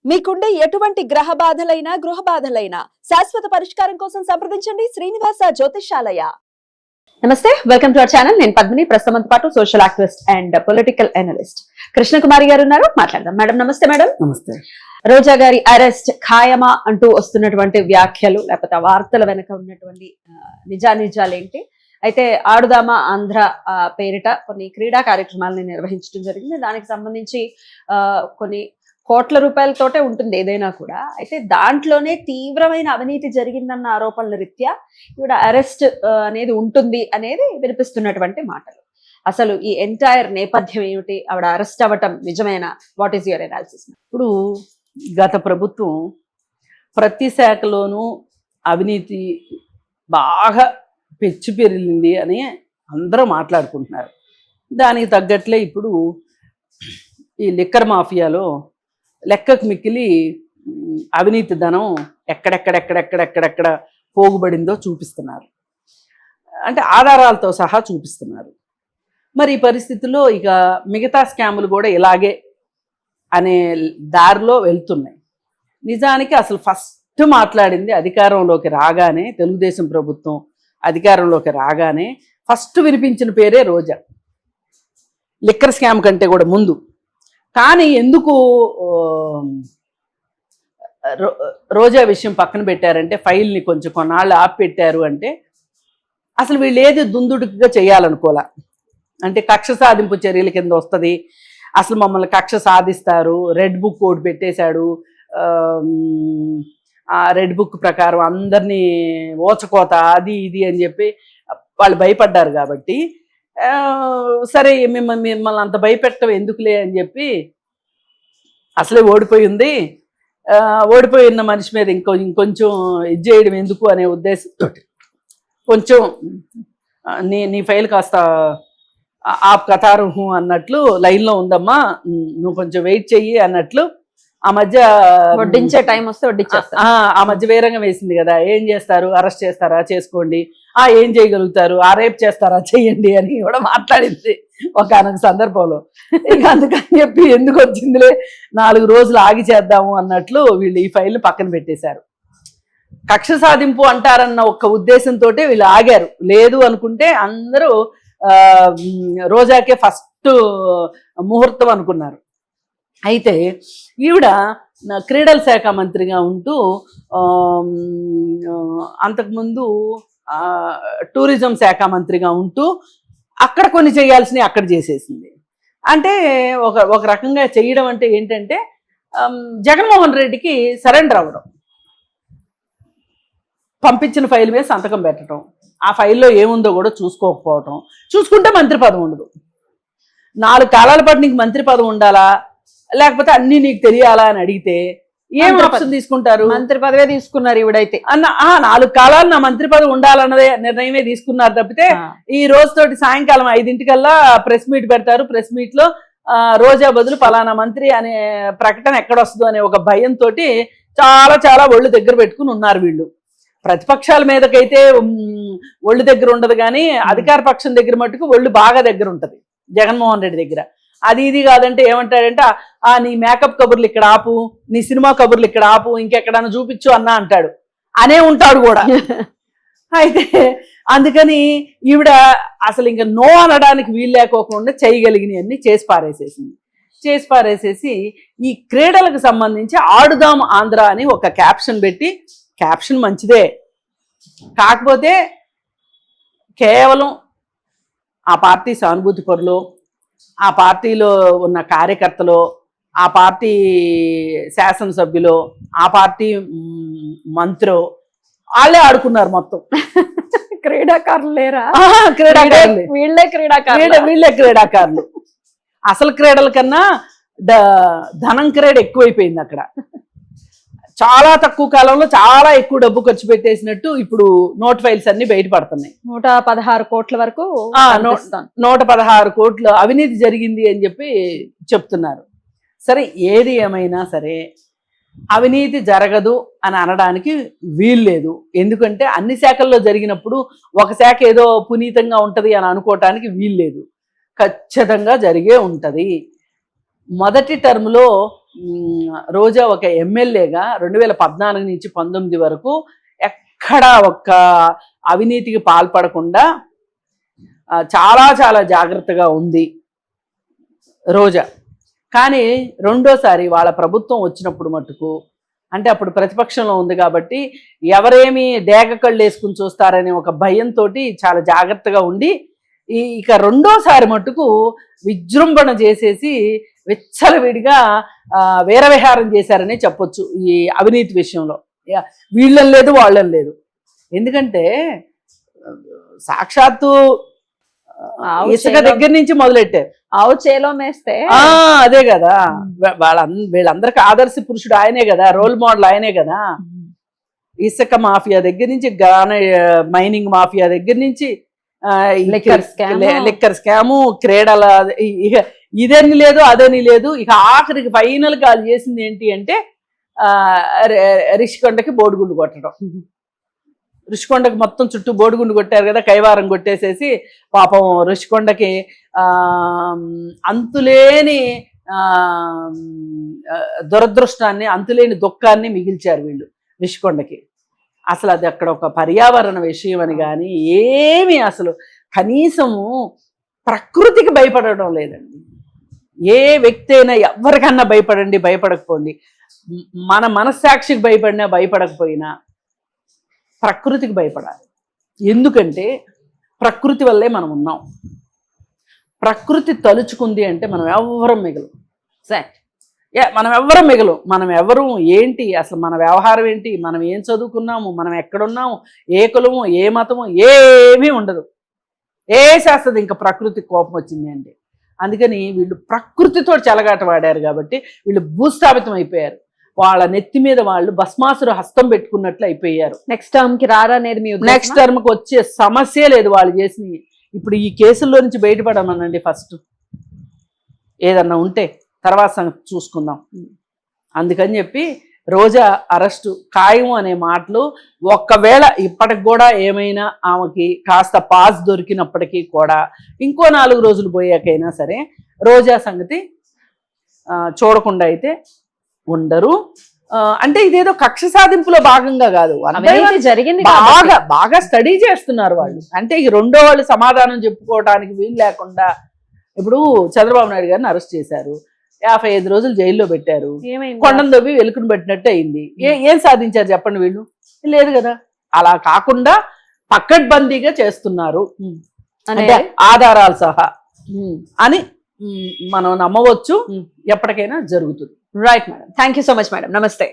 మీకుండే ఎటువంటి గ్రహ బాధలైనా గృహ బాధలైనా శాశ్వత పరిష్కారం కోసం సంప్రదించండి శ్రీనివాస జ్యోతిషాలయ. నమస్తే, వెల్కమ్ టు అవర్ ఛానల్. నేను పద్మిని, ప్రస్తుతం పాటు social activist and political analyst Krishnakumari గారు ఉన్నారు. మాట్లాడదాం. మేడం నమస్తే. మేడం నమస్తే. రోజా గారి అరెస్ట్ ఖాయమా అంటూ వస్తున్నటువంటి వ్యాఖ్యలు లేకపోతే వార్తల వెనక ఉన్నటువంటి నిజాలు ఏంటి? అయితే ఆడుదామా ఆంధ్ర పేరిట కొన్ని క్రీడా కార్యక్రమాలను నిర్వహించడం జరిగింది. దానికి సంబంధించి కొన్ని కోట్ల రూపాయలతోటే ఉంటుంది ఏదైనా కూడా. అయితే దాంట్లోనే తీవ్రమైన అవినీతి జరిగిందన్న ఆరోపణల రీత్యా ఈవిడ అరెస్ట్ అనేది ఉంటుంది అనేది వినిపిస్తున్నటువంటి మాటలు. అసలు ఈ ఎంటైర్ నేపథ్యం ఏమిటి? ఆవిడ అరెస్ట్ అవ్వటం నిజమేనా? What is your analysis? ఇప్పుడు గత ప్రభుత్వం ప్రతి శాఖలోనూ అవినీతి బాగా పెచ్చు పెరిగింది అని అందరూ మాట్లాడుకుంటున్నారు. దానికి తగ్గట్లే ఇప్పుడు ఈ లిక్కర్ మాఫియాలో లెక్కకు మిక్కిలి అవినీతి ధనం ఎక్కడెక్కడెక్కడెక్కడెక్కడెక్కడ పోగుబడిందో చూపిస్తున్నారు, అంటే ఆధారాలతో సహా చూపిస్తున్నారు. మరి ఈ పరిస్థితుల్లో ఇక మిగతా స్కాములు కూడా ఇలాగే అనే దారిలో వెళ్తున్నాయి. నిజానికి అసలు ఫస్ట్ మాట్లాడింది అధికారంలోకి రాగానే, తెలుగుదేశం ప్రభుత్వం అధికారంలోకి రాగానే ఫస్ట్ వినిపించిన పేరే రోజా, లిక్కర్ స్కామ్ కంటే కూడా ముందు. కానీ ఎందుకు రోజా విషయం పక్కన పెట్టారంటే, ఫైల్ని కొంచెం కొన్నాళ్ళు ఆపి పెట్టారు అంటే, అసలు వీళ్ళు ఏది దుందుడుకుగా చేయాలనుకోలే. అంటే కక్ష సాధింపు చర్యల కింద వస్తుంది, అసలు మమ్మల్ని కక్ష సాధిస్తారు, రెడ్ బుక్ కోడ్ పెట్టేశాడు, ఆ రెడ్ బుక్ ప్రకారం అందరినీ ఓచకోత అది ఇది అని చెప్పి వాళ్ళు భయపడ్డారు. కాబట్టి సరే మిమ్మల్ని అంత భయపెట్టడం ఎందుకులే అని చెప్పి, అసలే ఓడిపోయింది, ఓడిపోయిన మనిషి మీద ఇంకొంచెం ఇది చేయడం ఎందుకు అనే ఉద్దేశంతో కొంచెం నీ ఫైల్ కాస్త ఆప్ కథారుహు అన్నట్లు లైన్లో ఉందమ్మా, నువ్వు కొంచెం వెయిట్ చెయ్యి అన్నట్లు ఆ మధ్య వడ్డించే టైం వస్తే వడ్డించేస్తా, ఆ మధ్య వేరంగా వేసింది కదా. ఏం చేస్తారు? అరెస్ట్ చేస్తారా? చేసుకోండి. ఏం చేయగలుగుతారు? రేప్ చేస్తారా? చెయ్యండి అని కూడా మాట్లాడింది ఒక సందర్భంలో. ఇక అందుకని చెప్పి ఎందుకు వచ్చిందిలే 4 రోజులు ఆగి చేద్దాము అన్నట్లు వీళ్ళు ఈ ఫైల్ని పక్కన పెట్టేశారు. కక్ష సాధింపు అంటారన్న ఒక్క ఉద్దేశంతో వీళ్ళు ఆగారు. లేదు అనుకుంటే అందరూ రోజాకే ఫస్ట్ ముహూర్తం అనుకున్నారు. అయితే ఈవిడ క్రీడల శాఖ మంత్రిగా ఉంటూ అంతకుముందు టూరిజం శాఖ మంత్రిగా ఉంటూ అక్కడ కొన్ని చేయాల్సినవి అక్కడ చేసేసింది. అంటే ఒక రకంగా చేయడం అంటే ఏంటంటే, జగన్మోహన్ రెడ్డికి సరెండర్ అవ్వడం, పంపించిన ఫైల్ మీద సంతకం పెట్టడం, ఆ ఫైల్లో ఏముందో కూడా చూసుకోకపోవటం. చూసుకుంటే మంత్రి పదవి ఉండదు. 4 కాలాల పాటు నీకు మంత్రి పదవి ఉండాలా, లేకపోతే అన్నీ నీకు తెలియాలా అని అడిగితే ఏం ఆప్షన్ తీసుకుంటారు? మంత్రి పదవే తీసుకున్నారు ఈవిడైతే. 4 కాలాలు నా మంత్రి పదవి ఉండాలన్నదే నిర్ణయమే తీసుకున్నారు తప్పితే, ఈ రోజుతోటి సాయంకాలం 5 ప్రెస్ మీట్ పెడతారు. ప్రెస్ మీట్ లో రోజా బదులు పలానా మంత్రి అనే ప్రకటన ఎక్కడొస్తుందో అనే ఒక భయంతో చాలా చాలా ఒళ్ళు దగ్గర పెట్టుకుని ఉన్నారు వీళ్ళు. ప్రతిపక్షాల మీదకైతే ఒళ్ళు దగ్గర ఉండదు, కానీ అధికార పక్షం దగ్గర మట్టుకు ఒళ్ళు బాగా దగ్గర ఉంటుంది జగన్మోహన్ రెడ్డి దగ్గర. అది ఇది కాదంటే ఏమంటాడంటే, నీ మేకప్ కబుర్లు ఇక్కడ ఆపు, నీ సినిమా కబుర్లు ఇక్కడ ఆపు, ఇంకెక్కడన్నా చూపించు అన్నా అంటాడు, అనే ఉంటాడు కూడా. అయితే అందుకని ఈవిడ అసలు ఇంకా నో అనడానికి వీలు లేకోకుండా చేయగలిగినవన్నీ చేసి పారేసేసి ఈ క్రీడలకు సంబంధించి ఆడుదాం ఆంధ్ర అని ఒక క్యాప్షన్ పెట్టి, క్యాప్షన్ మంచిదే, కాకపోతే కేవలం ఆ పార్టీ సానుభూతి పరులు, ఆ పార్టీలో ఉన్న కార్యకర్తలు, ఆ పార్టీ శాసనసభ్యులు, ఆ పార్టీ మంత్రు వాళ్ళే ఆడుకున్నారు మొత్తం. క్రీడాకారులు లేరా? వీళ్ళే క్రీడాకారులు. అసలు క్రీడల కన్నా ధనం క్రీడ ఎక్కువైపోయింది అక్కడ. చాలా తక్కువ కాలంలో చాలా ఎక్కువ డబ్బు ఖర్చు పెట్టేసినట్టు ఇప్పుడు నోట్ ఫైల్స్ అన్ని బయటపడుతున్నాయి. 116 కోట్ల వరకు, 116 కోట్లు అవినీతి జరిగింది అని చెప్పి చెప్తున్నారు. సరే, ఏది ఏమైనా సరే అవినీతి జరగదు అని అనడానికి వీలు లేదు. ఎందుకంటే అన్ని శాఖల్లో జరిగినప్పుడు ఒక శాఖ ఏదో పునీతంగా ఉంటది అని అనుకోవటానికి వీలు లేదు. ఖచ్చితంగా జరిగే ఉంటది. మొదటి టర్మ్లో రోజా ఒక ఎమ్మెల్యేగా 2014 నుంచి 19 వరకు ఎక్కడా ఒక్క అవినీతికి పాల్పడకుండా చాలా చాలా జాగ్రత్తగా ఉంది రోజా. కానీ రెండోసారి వాళ్ళ ప్రభుత్వం వచ్చినప్పుడు మటుకు, అంటే అప్పుడు ప్రతిపక్షంలో ఉంది కాబట్టి ఎవరేమి డేగకళ్ళు వేసుకుని చూస్తారనే ఒక భయంతో చాలా జాగ్రత్తగా ఉండి ఇక రెండోసారి మటుకు విజృంభణ చేసేసి విచ్చలవిడిగా వీరవిహారం చేశారనే చెప్పొచ్చు ఈ అవినీతి విషయంలో. వీళ్ళని లేదు వాళ్ళని లేదు. ఎందుకంటే సాక్షాత్తు ఇసుక దగ్గర నుంచి మొదలెట్టారు. ఆవు చేలో మేస్తే అదే కదా, వీళ్ళందరికీ ఆదర్శ పురుషుడు ఆయనే కదా, రోల్ మోడల్ ఆయనే కదా. ఇసుక మాఫియా దగ్గర నుంచి, మైనింగ్ మాఫియా దగ్గర నుంచి, లిక్కర్ స్కాము, క్రీడల, ఇక ఇదని లేదు అదని లేదు. ఇక ఆఖరికి ఫైనల్ కాల్ చేసింది ఏంటి అంటే రిషికొండకి బోడిగుండు కొట్టడం. ఋషికొండకి మొత్తం చుట్టూ బోడిగుండు కొట్టారు కదా, కైవారం కొట్టేసేసి పాపం ఋషికొండకి అంతులేని దురదృష్టాన్ని, అంతులేని దుఃఖాన్ని మిగిల్చారు వీళ్ళు ఋషికొండకి. అసలు అది అక్కడ ఒక పర్యావరణ విషయం అని కానీ ఏమి, అసలు కనీసము ప్రకృతికి భయపడడం లేదండి. ఏ వ్యక్తి అయినా ఎవరికన్నా భయపడండి, భయపడకపోండి. మన మనస్సాక్షికి భయపడినా భయపడకపోయినా ప్రకృతికి భయపడాలి. ఎందుకంటే ప్రకృతి వల్లే మనం ఉన్నాం. ప్రకృతి తలుచుకుంది అంటే మనం ఎవ్వరం మిగలం. మనం ఎవ్వరం మిగలం. మనం ఎవరు ఏంటి, అసలు మన వ్యవహారం ఏంటి, మనం ఏం చదువుకున్నాము, మనం ఎక్కడున్నాము, ఏ కులము, ఏ మతము, ఏమీ ఉండదు. శాస్త్రం ఇంకా ప్రకృతి కోపం వచ్చింది అంటే. అందుకని వీళ్ళు ప్రకృతితో చెలగాట వాడారు కాబట్టి వీళ్ళు భూస్థాపితం అయిపోయారు. వాళ్ళ నెత్తి మీద వాళ్ళు భస్మాసుర హస్తం పెట్టుకున్నట్లు అయిపోయారు. నెక్స్ట్ టర్మ్ కి రారనేది మీ ఉద్దేశమా? నెక్స్ట్ టర్మ్ కి వచ్చే సమస్య లేదు వాళ్ళు చేసింది. ఇప్పుడు ఈ కేసుల్లో నుంచి బయటపడమనండి ఫస్ట్, ఏదన్నా ఉంటే తర్వాత సంగతి చూసుకుందాం. అందుకని చెప్పి రోజా అరెస్టు ఖాయం అనే మాటలు, ఒక్కవేళ ఇప్పటికి కూడా ఏమైనా ఆమెకి కాస్త పాస్ దొరికినప్పటికీ కూడా ఇంకో 4 రోజులు పోయాకైనా సరే రోజా సంగతి చూడకుండా అయితే ఉండరు. అంటే ఇదేదో కక్ష సాధింపులో భాగంగా కాదు, జరిగింది. బాగా స్టడీ చేస్తున్నారు వాళ్ళు. అంటే ఈ రెండో వాళ్ళు సమాధానం చెప్పుకోవడానికి వీలు లేకుండా, ఇప్పుడు చంద్రబాబు నాయుడు గారిని అరెస్ట్ చేశారు, 55 రోజులు జైల్లో పెట్టారు, కొండను దొబ్బి వెలుకుని పెట్టినట్టు అయింది. ఏం సాధించారు చెప్పండి వీళ్ళు? లేదు కదా. అలా కాకుండా పకడ్బందీగా చేస్తున్నారు అంటే ఆధారాలు సహా అని మనం నమ్మవచ్చు. ఎప్పటికైనా జరుగుతుంది. Right madam, thank you so much madam. నమస్తే.